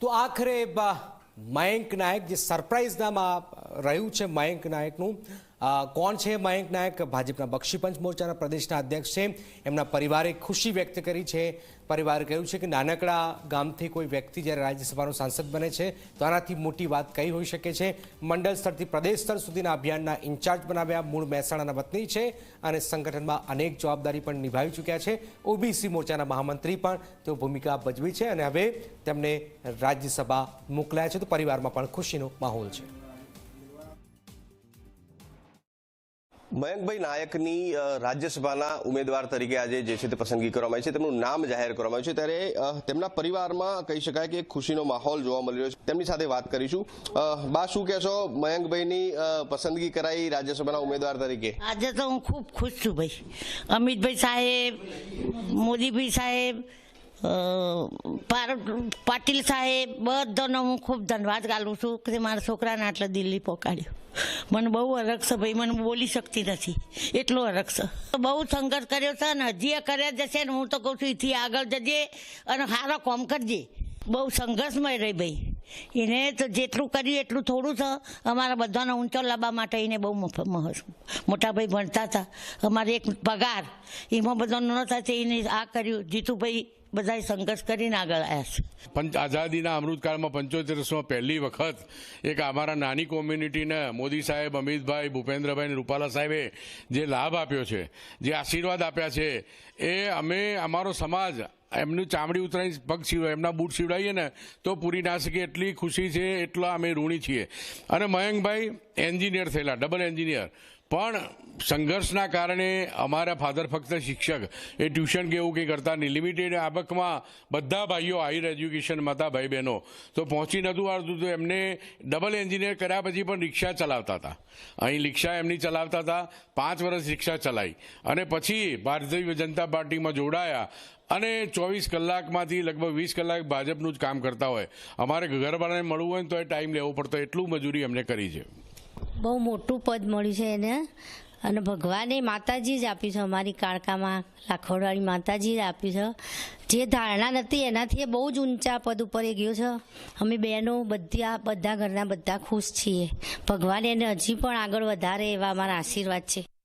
તો આખરે મયંક નાયક જે સરપ્રાઇઝ નામ રહ્યું છે મયંક નાયકનું, કોણ છે મયંક નાયક? ભાજપના બક્ષીપંચ મોરચાના પ્રદેશના અધ્યક્ષ છે. એમના પરિવારે ખુશી વ્યક્ત કરી છે. પરિવારે કહ્યું છે કે નાનકડા ગામથી કોઈ વ્યક્તિ જ્યારે રાજ્યસભાનો સાંસદ બને છે તો આનાથી મોટી વાત કઈ હોઈ શકે છે. મંડળ સ્તરથી પ્રદેશ સ્તર સુધીના અભિયાનના ઇન્ચાર્જ બનાવ્યા. મૂળ મહેસાણાના વતની છે અને સંગઠનમાં અનેક જવાબદારી પણ નિભાવી ચૂક્યા છે. ઓબીસી મોરચાના મહામંત્રી પણ તેઓ ભૂમિકા ભજવી છે અને હવે તેમને રાજ્યસભા મોકલાયા છે. તો પરિવારમાં પણ ખુશીનો માહોલ છે. મયંકભાઈ નાયકની રાજ્યસભાના ઉમેદવાર તરીકે આજે જે છે તે પસંદગી કરવામાં આવી છે, તેમનું નામ જાહેર કરવામાં આવ્યું છે, ત્યારે તેમના પરિવારમાં કહી શકાય કે ખુશીનો માહોલ જોવા મળી રહ્યો છે. તેમની સાથે વાત કરીશું. બા, શું કહેશો? મયંકભાઈની પસંદગી કરાઈ રાજ્યસભાના ઉમેદવાર તરીકે. આજે તો હું ખૂબ ખુશ છું ભાઈ. અમિતભાઈ સાહેબ, મોદીભાઈ સાહેબ, પાટીલ સાહેબ, બધાનો હું ખૂબ ધન્યવાદ ગાલું છું કે મારા છોકરાને આટલા દિલ્હી પહોંચાડ્યો. મને બહુ અરગ છે ભાઈ, મને બોલી શકતી નથી એટલો અરગ છે. બહુ સંઘર્ષ કર્યો છે અને હજી કર્યા જશે ને. હું તો કહું છું એથી આગળ જજે અને સારો કામ કરજે. બહુ સંઘર્ષમય રહી ભાઈ. એને તો જેટલું કર્યું એટલું થોડું છે. અમારા બધાને ઊંચો લાવવા માટે એને બહુ મોટા ભાઈ ભણતા હતા. અમારે એક પગાર એમાં બધાનો ન થાય એને આ કર્યું. જીતુભાઈ બધા સંઘર્ષ કરીને આગળ આવ્યા છે. આઝાદીના અમૃતકાળમાં 75 પહેલી વખત એક અમારા નાની કોમ્યુનિટીને મોદી સાહેબ, અમિતભાઈ, ભૂપેન્દ્રભાઈ અને રૂપાલા સાહેબે જે લાભ આપ્યો છે, જે આશીર્વાદ આપ્યા છે, એ અમે અમારો સમાજ એમનું ચામડી ઉતરાઈ પગ સીવડાય, એમના બૂટ સીવડાવીએ ને તો પૂરી ના શકે એટલી ખુશી છે. એટલા અમે ઋણી છીએ. અને મયંકભાઈ એન્જિનિયર થયેલા, ડબલ એન્જિનિયર, પણ સંઘર્ષના કારણે અમારા ફાધર ફક્ત શિક્ષક, એ ટ્યુશન કે એવું કંઈ કરતા નહીં. લિમિટેડ આવકમાં બધા ભાઈઓ હાયર એજ્યુકેશનમાં હતા, ભાઈ બહેનો, તો પહોંચી નહોતું આવતું. તો એમને ડબલ એન્જિનિયર કર્યા પછી પણ રિક્ષા ચલાવતા હતા. અહીં રિક્ષા એમની ચલાવતા હતા. 5 વર્ષ રિક્ષા ચલાવી અને પછી ભારતીય જનતા પાર્ટીમાં જોડાયા અને 24 કલાકમાંથી લગભગ 20 કલાક ભાજપનું જ કામ કરતા હોય. અમારે ઘરવાળાને મળવું હોય ને તો એ ટાઈમ લેવો પડતો, એટલું મજૂરી એમને કરી છે. બહુ મોટું પદ મળ્યું છે એને અને ભગવાને માતાજી જ આપ્યું છે. અમારી કાળકામાં લાખોડવાળી માતાજી જ આપ્યું છે. જે ધારણા નથી એનાથી બહુ જ ઊંચા પદ ઉપર એ ગયો છે. અમે બહેનો બધા ઘરના બધા ખુશ છીએ. ભગવાન એને હજી પણ આગળ વધારે એવા અમારા આશીર્વાદ છે.